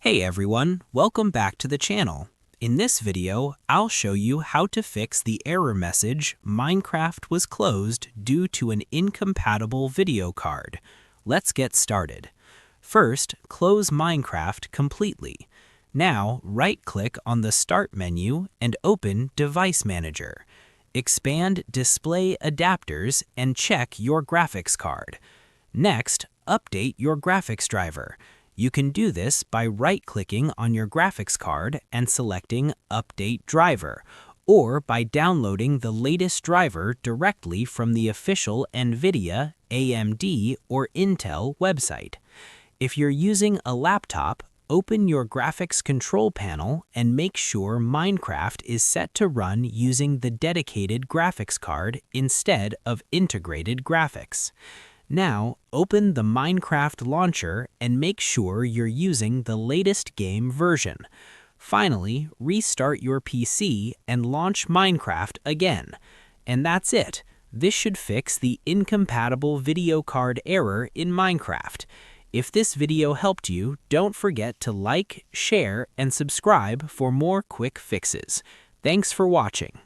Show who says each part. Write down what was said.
Speaker 1: Hey everyone, welcome back to the channel. In this video, I'll show you how to fix the error message Minecraft was closed due to an incompatible video card. Let's get started. First, close Minecraft completely. Now, right-click on the Start menu and open Device Manager. Expand Display Adapters and check your graphics card. Next, update your graphics driver. You can do this by right-clicking on your graphics card and selecting Update Driver, or by downloading the latest driver directly from the official NVIDIA, AMD, or Intel website. If you're using a laptop, open your graphics control panel and make sure Minecraft is set to run using the dedicated graphics card instead of integrated graphics. Now, open the Minecraft launcher and make sure you're using the latest game version. Finally, restart your PC and launch Minecraft again. And that's it. This should fix the incompatible video card error in Minecraft. If this video helped you, don't forget to like, share, and subscribe for more quick fixes. Thanks for watching.